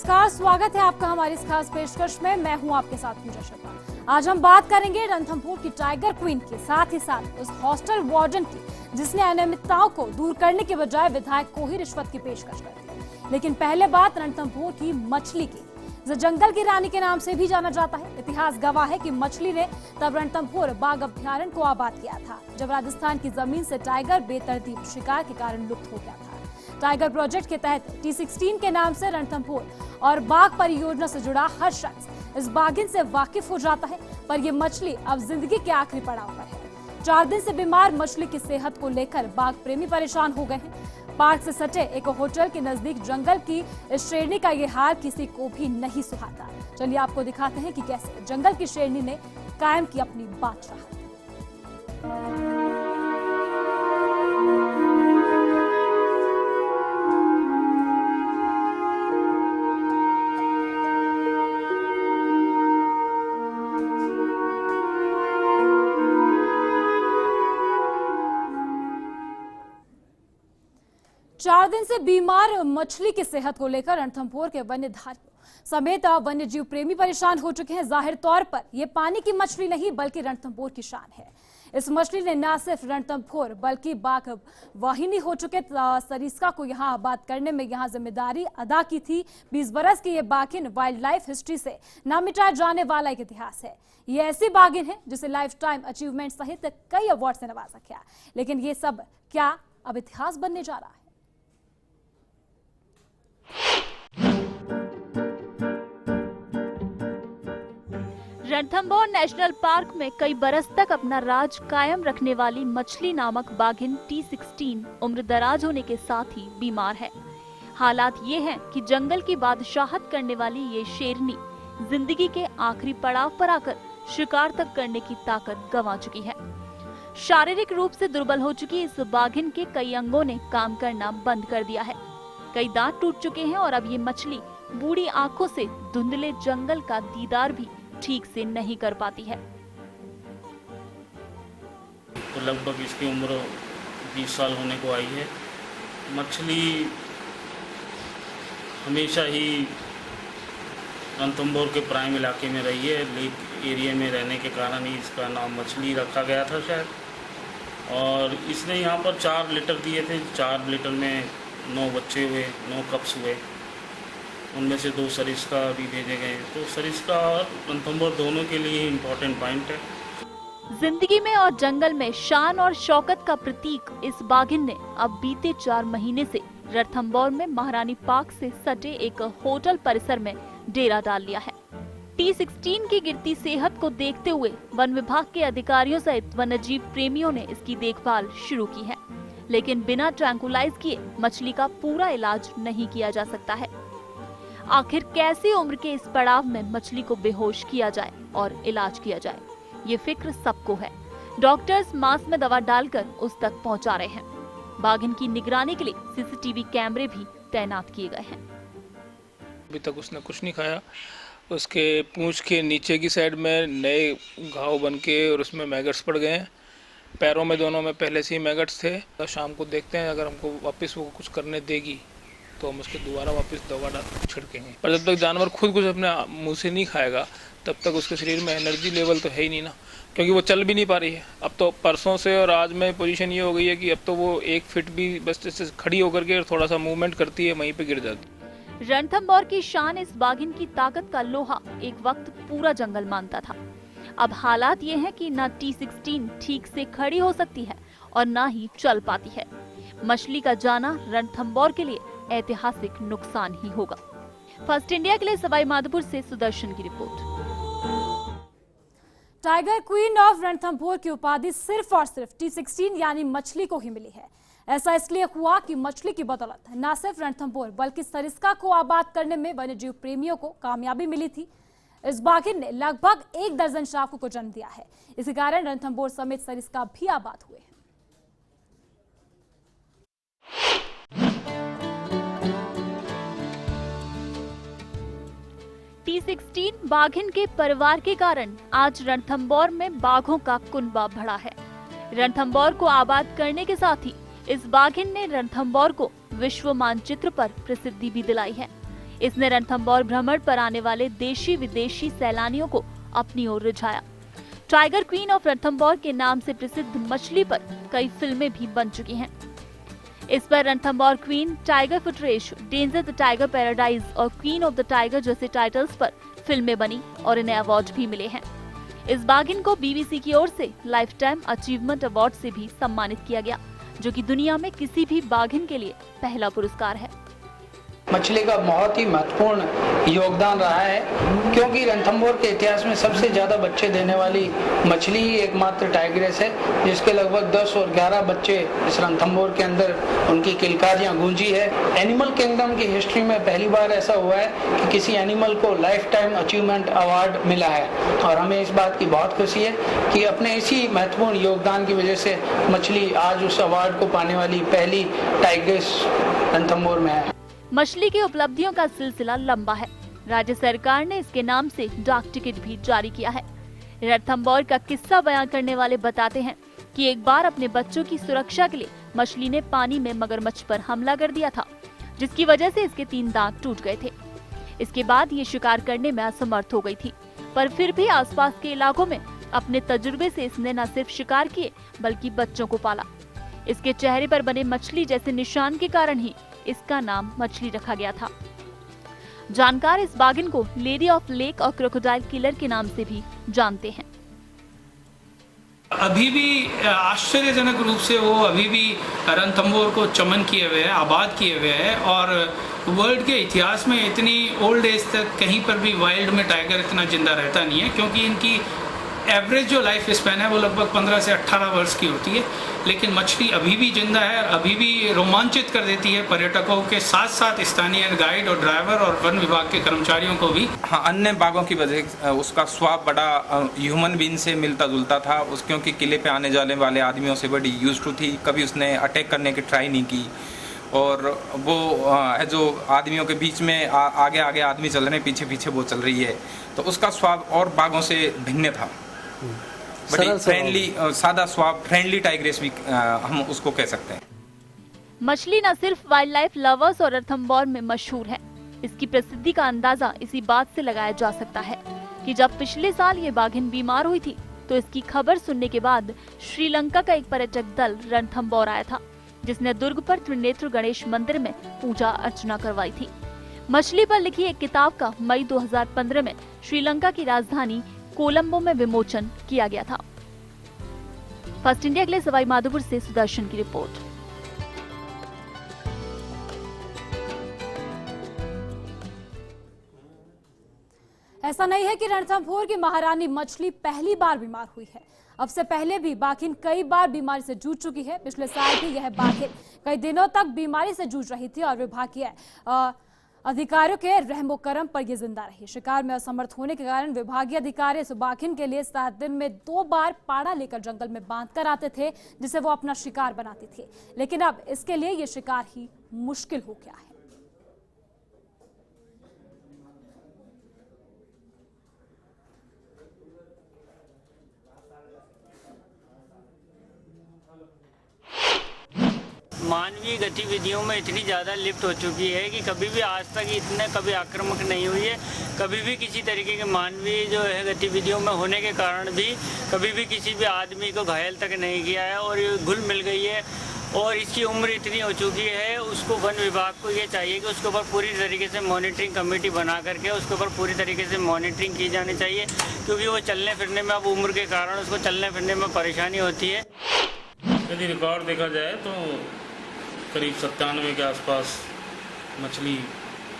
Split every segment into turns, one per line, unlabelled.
नमस्कार, स्वागत है आपका हमारी इस खास पेशकश में। मैं हूं आपके साथ पूजा शर्मा। आज हम बात करेंगे रणथंभौर की टाइगर क्वीन की, साथ ही साथ उस हॉस्टल वार्डन की जिसने अनियमितताओं को दूर करने के बजाय विधायक को ही रिश्वत की पेशकश कर दी। लेकिन पहले बात रणथंभौर की मछली की, जो जंगल की रानी के नाम से भी जाना जाता है। इतिहास गवाह है कि मछली ने तब रणथंभौर बाघ अभ्यारण्य को आबाद किया था जब राजस्थान की जमीन से टाइगर बेतरतीब शिकार के कारण लुप्त हो गया था। टाइगर प्रोजेक्ट के तहत T16 के नाम से रणथंभौर और बाघ परियोजना से जुड़ा हर शख्स इस बाघिन से वाकिफ हो जाता है, पर यह मछली अब जिंदगी के आखिरी पड़ाव पर है। 4 दिन से बीमार मछली की सेहत को लेकर बाघ प्रेमी परेशान हो गए हैं। पार्क से सटे एक होटल के नजदीक जंगल की इस शेरनी का ये हाल किसी को भी नहीं सुहाता। चलिए आपको दिखाते हैं कि कैसे जंगल की शेरनी ने कायम की अपनी बादशाह। 4 दिन से बीमार मछली की सेहत को लेकर रणथंभौर के वन्यधारियों समेत वन्य जीव प्रेमी परेशान हो चुके हैं। जाहिर तौर पर यह पानी की मछली नहीं बल्कि रणथंभौर की शान है। इस मछली ने न सिर्फ रणथंभौर बल्कि बाघ वाहिनी हो चुके सरिस्का को यहां आबाद करने में यहां जिम्मेदारी अदा की थी। 20 बरस की ये बाघिन वाइल्ड लाइफ हिस्ट्री से न मिटाया जाने वाला एक इतिहास है। ये ऐसी बाघिन है जिसे लाइफ टाइम अचीवमेंट सहित कई अवार्ड से नवाजा गया, लेकिन ये सब क्या अब इतिहास बनने जा रहा है?
रणथंभौर नेशनल पार्क में कई बरस तक अपना राज कायम रखने वाली मछली नामक बाघिन T16 उम्र दराज होने के साथ ही बीमार है। हालात ये हैं कि जंगल की बादशाहत करने वाली ये शेरनी जिंदगी के आखिरी पड़ाव पर आकर शिकार तक करने की ताकत गंवा चुकी है। शारीरिक रूप से दुर्बल हो चुकी इस बाघिन के कई अंगों ने काम करना बंद कर दिया है। कई दांत टूट चुके हैं और अब ये मछली बूढ़ी आंखों से धुंधले जंगल का दीदार भी ठीक से नहीं कर पाती है।
तो लगभग इसकी उम्र 20 साल होने को आई है। मछली हमेशा ही रणथंभौर के प्राइम इलाके में रही है। लेक एरिया में रहने के कारण ही इसका नाम मछली रखा गया था शायद। और इसने यहाँ पर 4 लीटर दिए थे। 4 लीटर में 9 बच्चे हुए, 9 कप्स हुए। उनमें से 2 सरिस्का भी भेजे गए। तो सरिस्का और रणथंभौर दोनों के लिए इम्पोर्टेंट पॉइंट है।
जिंदगी में और जंगल में शान और शौकत का प्रतीक इस बाघिन ने अब बीते 4 महीने से रणथंभौर में महारानी पार्क से सटे एक होटल परिसर में डेरा डाल लिया है। T16 की गिरती सेहत को देखते हुए वन विभाग के अधिकारियों सहित वन्यजीव प्रेमियों ने इसकी देखभाल शुरू की है, लेकिन बिना ट्रैंकुलाइज किए मछली का पूरा इलाज नहीं किया जा सकता है। आखिर कैसी उम्र के इस पड़ाव में मछली को बेहोश किया जाए और इलाज किया जाए, ये फिक्र सबको है। डॉक्टर्स मांस में दवा डालकर उस तक पहुंचा रहे हैं। बाघिन की निगरानी के लिए CCTV कैमरे भी तैनात किए गए हैं।
अभी तक उसने कुछ नहीं खाया। उसके पूंछ के नीचे की साइड में नए घाव बन के और उसमें मैगट्स पड़ गए हैं। पैरों में दोनों में पहले से ही मैगट्स थे। तो शाम को देखते हैं, अगर हमको वापस वो कुछ करने देगी तो हम उसके दोबारा वापस दवा छिड़केंगे। पर जब तक जानवर खुद कुछ अपने मुंह से नहीं खाएगा तब तक उसके शरीर में एनर्जी लेवल तो है ही नहीं ना, क्योंकि वो चल भी नहीं पा रही है। अब तो परसों से और आज में पोजीशन ये हो गई है कि अब तो वो 1 फीट भी बस जैसे खड़ी होकर के थोड़ा सा मूवमेंट करती है, वहीं पे गिर जाती।
रणथंभौर की शान इस बाघिन की ताकत का लोहा एक वक्त पूरा जंगल मानता था। अब हालात ये हैं कि न T16 ठीक से खड़ी हो सकती है और न ही चल पाती है। मछली का जाना रणथंभौर के लिए ऐतिहासिक नुकसान ही होगा। फर्स्ट इंडिया के लिए सवाई माधोपुर से सुदर्शन की report.
Tiger queen of Ranthambore की उपाधि सिर्फ और सिर्फ T16 यानी मछली को ही मिली है। ऐसा इसलिए हुआ कि मछली की बदौलत न सिर्फ रणथंभौर बल्कि सरिस्का को आबाद करने में वन्यजीव प्रेमियों को कामयाबी मिली थी। इस बाघिन ने लगभग 1 दर्जन शावकों को जन्म दिया है। इसी कारण रणथंभौर समेत सरिस्का भी आबाद हुए हैं।
T16 बाघिन के परिवार के कारण आज रणथंभौर में बाघों का कुनबा बढ़ा है। रणथंभौर को आबाद करने के साथ ही इस बाघिन ने रणथंभौर को विश्व मानचित्र पर प्रसिद्धि भी दिलाई है। इसने रणथंभौर भ्रमण पर आने वाले देशी विदेशी सैलानियों को अपनी ओर रिझाया। टाइगर क्वीन ऑफ रणथंभौर के नाम से प्रसिद्ध मछली पर कई फिल्में भी बन चुकी हैं। इस पर रणथंभौर क्वीन, टाइगर फुटरेश, डेंजर द टाइगर पैराडाइज और क्वीन ऑफ द टाइगर जैसे टाइटल्स पर फिल्में बनी और इन्हें अवार्ड भी मिले हैं। इस बाघिन को बीबीसी की ओर से लाइफ टाइम अचीवमेंट अवार्ड से भी सम्मानित किया गया, जो कि दुनिया में किसी भी बाघिन के लिए पहला पुरस्कार है।
मछली का बहुत ही महत्वपूर्ण योगदान रहा है, क्योंकि रणथंभौर के इतिहास में सबसे ज्यादा बच्चे देने वाली मछली ही एकमात्र टाइग्रेस है, जिसके लगभग 10 और 11 बच्चे इस रणथंभौर के अंदर उनकी किलकारियां गूंजी है। एनिमल किंगडम की हिस्ट्री में पहली बार ऐसा हुआ है कि किसी एनिमल को लाइफ टाइम अचीवमेंट अवार्ड मिला है, और हमें इस बात की बहुत खुशी है कि अपने इसी महत्वपूर्ण योगदान की वजह से मछली आज उस अवार्ड को पाने वाली पहली टाइग्रेस रणथंभौर में है।
मछली की उपलब्धियों का सिलसिला लंबा है। राज्य सरकार ने इसके नाम से डाक टिकट भी जारी किया है। रणथंभौर का किस्सा बयान करने वाले बताते हैं कि एक बार अपने बच्चों की सुरक्षा के लिए मछली ने पानी में मगरमच्छ पर हमला कर दिया था, जिसकी वजह से इसके 3 दांत टूट गए थे। इसके बाद ये शिकार करने में असमर्थ हो गई थी, पर फिर भी आसपास के इलाकों में अपने तजुर्बे से इसने न सिर्फ शिकार किए बल्कि बच्चों को पाला। इसके चेहरे पर बने मछली जैसे निशान के कारण ही इसका नाम मछली रखा गया था। जानकार इस बाघिन को लेडी ऑफ लेक और क्रोकोडाइल किलर के नाम से भी जानते हैं।
अभी भी आश्चर्यजनक रूप से वो अभी भी रणथंभौर को चमन किए हुए है, आबाद किए हुए है, और वर्ल्ड के इतिहास में इतनी ओल्ड एज तक कहीं पर भी वाइल्ड में टाइगर इतना जिंदा रहता नहीं है, क्योंकि इनकी एवरेज जो लाइफ स्पैन है वो लगभग 15 से 18 वर्ष की होती है। लेकिन मछली अभी भी जिंदा है, अभी भी रोमांचित कर देती है पर्यटकों के साथ साथ स्थानीय गाइड और ड्राइवर और वन विभाग के कर्मचारियों को भी।
हाँ, अन्य बाघों की वजह उसका स्वभाव बड़ा ह्यूमन बीइंग से मिलता जुलता था, क्योंकि किले पे आने जाने वाले आदमियों से बड़ी यूज्ड टू थी। कभी उसने अटैक करने की ट्राई नहीं की, और वो जो आदमियों के बीच में आगे आगे आदमी चल रहे हैं, पीछे पीछे वो चल रही है, तो उसका स्वभाव और बाघों से भिन्न था। बड़ी फ्रेंडली, सादा स्वभाव, फ्रेंडली टाइग्रेस भी हम उसको कह सकते हैं।
मछली न सिर्फ वाइल्ड लाइफ लवर्स और रणथंभौर में मशहूर है, इसकी प्रसिद्धि का अंदाजा इसी बात से लगाया जा सकता है कि जब पिछले साल ये बाघिन बीमार हुई थी, तो इसकी खबर सुनने के बाद श्रीलंका का एक पर्यटक दल रणथंभौर आया था, जिसने दुर्ग पर त्रिनेत्र गणेश मंदिर में पूजा अर्चना करवाई थी। मछली पर लिखी एक किताब का मई 2015 में श्रीलंका की राजधानी कोलंबो में विमोचन किया गया था। फर्स्ट इंडिया के लिए सवाई माधोपुर से सुदर्शन की रिपोर्ट।
ऐसा नहीं है कि रणथंभौर की महारानी मछली पहली बार बीमार हुई है। अब से पहले भी बाघिन कई बार बीमारी से जूझ चुकी है। पिछले साल भी यह बाघिन कई दिनों तक बीमारी से जूझ रही थी और विभागीय अधिकारियों के रहमो करम पर यह जिंदा रही। शिकार में असमर्थ होने के कारण विभागीय अधिकारी इस बाघिन के लिए 7 दिन में 2 बार पाड़ा लेकर जंगल में बांध कर आते थे, जिसे वो अपना शिकार बनाती थी। लेकिन अब इसके लिए ये शिकार ही मुश्किल हो गया है।
मानवीय गतिविधियों में इतनी ज़्यादा लिप्त हो चुकी है कि कभी भी आज तक इतने कभी आक्रामक नहीं हुई है। कभी भी किसी तरीके के मानवीय जो है गतिविधियों में होने के कारण भी कभी भी किसी भी आदमी को घायल तक नहीं किया है, और ये घुल मिल गई है। और इसकी उम्र इतनी हो चुकी है, उसको वन विभाग को ये चाहिए कि उसके ऊपर पूरी तरीके से मॉनिटरिंग कमेटी बना करके उसके ऊपर पूरी तरीके से मॉनिटरिंग की जानी चाहिए, क्योंकि वो चलने फिरने में अब उम्र के कारण उसको चलने फिरने में परेशानी होती है।
यदि रिकॉर्ड देखा जाए तो करीब 97 के आसपास मछली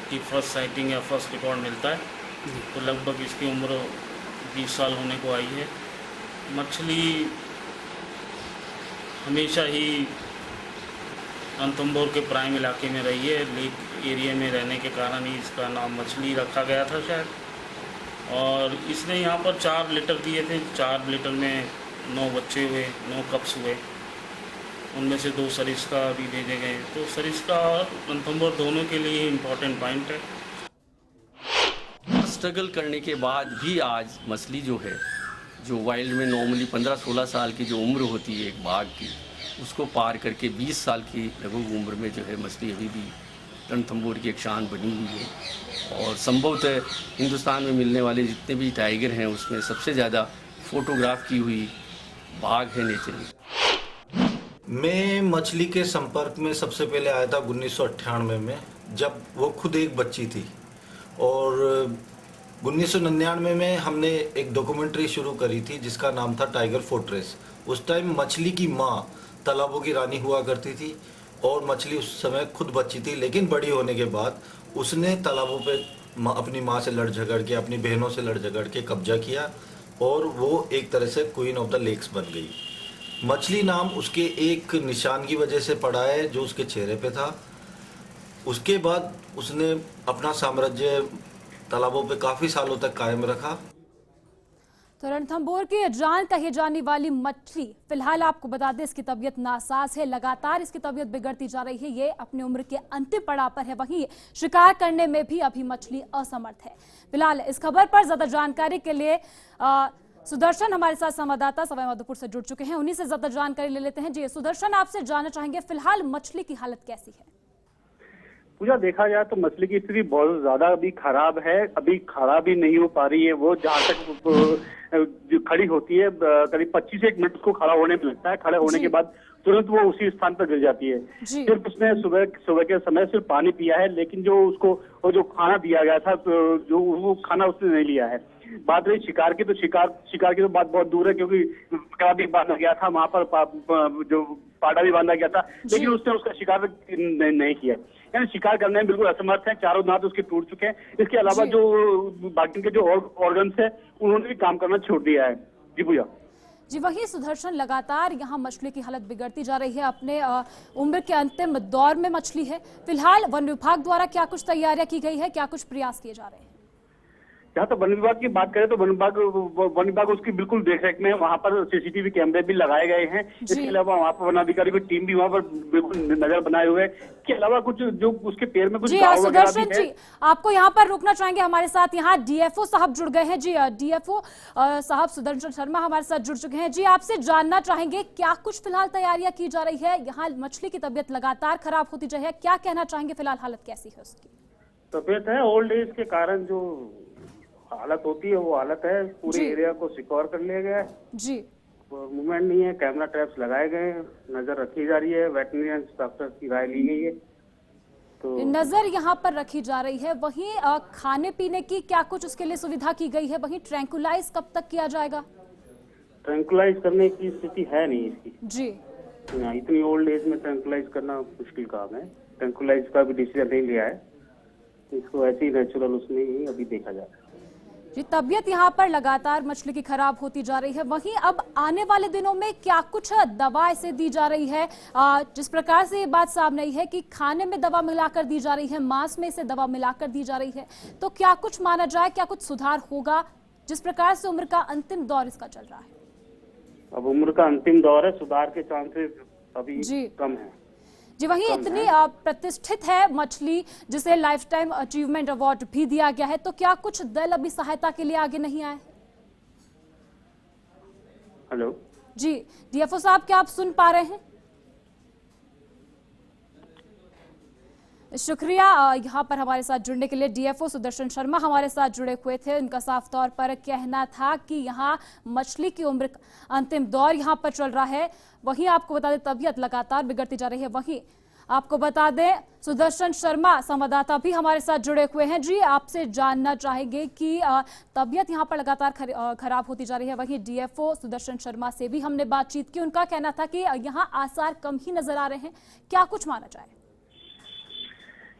की फर्स्ट साइटिंग या फर्स्ट रिकॉर्ड मिलता है, तो लगभग इसकी उम्र 20 साल होने को आई है। मछली हमेशा ही रणथंभौर के प्राइम इलाके में रही है। लेक एरिया में रहने के कारण ही इसका नाम मछली रखा गया था शायद। और इसने यहाँ पर 4 लिटर दिए थे। 4 लिटर में 9 बच्चे हुए, 9 कप्स हुए। उनमें से 2 सरिस्का भी भेजे गए। तो सरिस्का और रणथंभौर दोनों के लिए इम्पोर्टेंट पॉइंट है।
स्ट्रगल करने के बाद भी आज मछली जो है, जो वाइल्ड में नॉर्मली 15-16 साल की जो उम्र होती है एक बाघ की, उसको पार करके 20 साल की लगभग उम्र में जो है मछली अभी भी रणथंभौर की एक शान बनी हुई है और संभवतः हिंदुस्तान में मिलने वाले जितने भी टाइगर हैं उसमें सबसे ज़्यादा फोटोग्राफ की हुई बाघ है नेचर में।
मैं मछली के संपर्क में सबसे पहले आया था 1998 में, जब वो खुद एक बच्ची थी, और 1999 में हमने एक डॉक्यूमेंट्री शुरू करी थी जिसका नाम था टाइगर फोर्ट्रेस। उस टाइम मछली की माँ तालाबों की रानी हुआ करती थी और मछली उस समय खुद बच्ची थी, लेकिन बड़ी होने के बाद उसने तालाबों पे अपनी माँ से लड़ झगड़ के, अपनी बहनों से लड़ झगड़ के कब्जा किया और वो एक तरह से क्वीन ऑफ द लेक्स बन गई। मछली नाम उसके एक निशान की वजह से पड़ा है जो उसके चेहरे पे था। उसके बाद उसने अपना साम्राज्य तालाबों पे काफ़ी सालों तक कायम रखा।
तो रणथंभौर की जान कही जाने वाली मछली, फिलहाल आपको बता दें इसकी तबीयत नासाज है, लगातार इसकी तबीयत बिगड़ती जा रही है। ये अपनी उम्र के अंतिम पड़ाव पर है, वहीं शिकार करने में भी अभी मछली असमर्थ है। फिलहाल इस खबर पर ज्यादा जानकारी के लिए सुदर्शन हमारे साथ संवाददाता सवाई माधोपुर से जुड़ चुके हैं, उन्हीं से ज्यादा जानकारी ले लेते हैं। जी सुदर्शन, आपसे जानना चाहेंगे फिलहाल मछली की हालत कैसी है?
पूजा, देखा जाए तो मछली की स्थिति बहुत ज्यादा अभी खराब है, अभी खड़ा भी नहीं हो पा रही है। वो जहाँ तक खड़ी होती है करीब 25 एक मिनट उसको खड़ा होने में लगता है। खड़े होने के बाद तुरंत वो उसी स्थान पर गिर जाती है। सिर्फ उसने सुबह के समय सिर्फ पानी पिया है, लेकिन जो उसको वो जो खाना दिया गया था जो वो खाना उसने नहीं लिया है। बात रही शिकार की, तो शिकार की तो बात बहुत दूर है, क्योंकि पकड़ा भी बांधा गया था वहां पर, जो पाड़ा भी बांधा गया था, लेकिन उसने उसका शिकार नहीं किया। यानी शिकार करने में बिल्कुल असमर्थ है, चारों दांत उसके टूट चुके हैं। इसके अलावा जो बाकी के जो ऑर्गन्स है उन्होंने भी काम करना छोड़ दिया है। जी पूजा
जी, वही सुदर्शन, लगातार यहाँ मछली की हालत बिगड़ती जा रही है, अपने उम्र के अंतिम दौर में मछली है। फिलहाल वन विभाग द्वारा क्या कुछ तैयारियां की गई है, क्या कुछ प्रयास किए जा रहे हैं?
जहाँ तो वन विभाग की बात करें तो वन विभाग उसकी बिल्कुल देखरेख में, वहाँ पर सीसीटीवी कैमरे भी लगाए गए हैं। इसके अलावा वहाँ पर वनाधिकारी की टीम भी वहाँ पर बिल्कुल नजर बनाए हुए है। इसके अलावा कुछ जो उसके पैर में कुछ
जी सुदर्शन जी, आपको यहाँ पर रुकना चाहेंगे, हमारे साथ यहाँ डीएफओ साहब जुड़ गए हैं। जी डीएफओ साहब सुदर्शन शर्मा हमारे साथ जुड़ चुके हैं। जी, आपसे जानना चाहेंगे क्या कुछ फिलहाल तैयारियां की जा रही है? यहाँ मछली की तबीयत लगातार खराब होती जा रही है, क्या कहना चाहेंगे? फिलहाल हालत कैसी है उसकी?
तबीयत है, ओल्ड एज के कारण जो हालत होती है वो हालत है। पूरे एरिया को सिक्योर कर लिया गया है
जी,
मूवमेंट नहीं है, कैमरा ट्रैप्स लगाए गए हैं, नजर रखी जा रही है, वेटरनरी डॉक्टर की राय ली गई है, तो
नजर यहाँ पर रखी जा रही है। वहीं खाने पीने की क्या कुछ उसके लिए सुविधा की गई है? वहीं ट्रैंकुलाइज कब तक किया जाएगा?
ट्रैंकुलाइज करने की स्थिति है नहीं इसकी
जी,
इतनी ओल्ड एज में ट्रैंकुलाइज करना मुश्किल काम है। ट्रैंकुलाइज का भी डिसीजन नहीं लिया है, इसको ऐसे ही नेचुरल उसमें ही अभी देखा जा रहा है।
जी, तबीयत यहाँ पर लगातार मछली की खराब होती जा रही है। वहीं अब आने वाले दिनों में क्या कुछ दवा इसे दी जा रही है? जिस प्रकार से ये बात सामने आई है कि खाने में दवा मिलाकर दी जा रही है, मांस में इसे दवा मिलाकर दी जा रही है, तो क्या कुछ माना जाए, क्या कुछ सुधार होगा? जिस प्रकार से उम्र का अंतिम दौर इसका चल रहा है,
अब उम्र का अंतिम दौर है, सुधार के चांसेस अभी कम है।
जी, वहीं इतनी प्रतिष्ठित है मछली जिसे लाइफ टाइम अचीवमेंट अवार्ड भी दिया गया है, तो क्या कुछ दल अभी सहायता के लिए आगे नहीं आए?
हेलो
जी डीएफओ साहब, क्या आप सुन पा रहे हैं? शुक्रिया यहाँ पर हमारे साथ जुड़ने के लिए। डीएफओ सुदर्शन शर्मा हमारे साथ जुड़े हुए थे। उनका साफ तौर पर कहना था कि यहाँ मछली की उम्र अंतिम दौर यहाँ पर चल रहा है। वहीं आपको बता दें तबीयत लगातार बिगड़ती जा रही है। वहीं आपको बता दें सुदर्शन शर्मा संवाददाता भी हमारे साथ जुड़े हुए हैं। जी, आपसे जानना चाहेंगे कि तबीयत यहाँ पर लगातार खराब होती जा रही है। वहीं डीएफओ सुदर्शन शर्मा से भी हमने बातचीत की, उनका कहना था कि यहाँ आसार कम ही नजर आ रहे हैं, क्या कुछ माना जाए?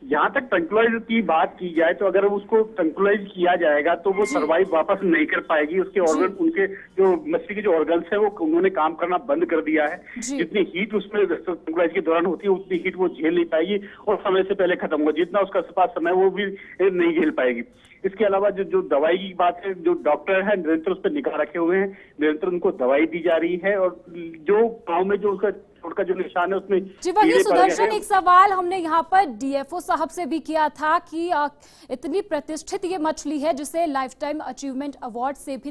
जहाँ तक ट्रैंकुलाइज की बात की जाए तो अगर उसको ट्रैंकुलाइज किया जाएगा तो वो सर्वाइव वापस नहीं कर पाएगी। उसके ऑर्गन, उनके जो मछली के जो ऑर्गन्स है वो उन्होंने काम करना बंद कर दिया है। जितनी हीट उसमें ट्रैंकुलाइज के दौरान होती है उतनी हीट वो झेल नहीं पाएगी और समय से पहले खत्म होगा। जितना उसका पास समय वो भी नहीं झेल पाएगी। इसके अलावा जो दवाई की बात है, जो डॉक्टर है निरंतर उस पर निगाह रखे हुए हैं, निरंतर उनको दवाई दी जा रही है और जो गाँव में जो उसका का जो निशान है उसमें
जी। वही सुदर्शन, एक सवाल हमने यहाँ पर डीएफओ साहब से भी किया था कि इतनी प्रतिष्ठित ये मछली है जिसे लाइफ टाइम अचीवमेंट अवार्ड से भी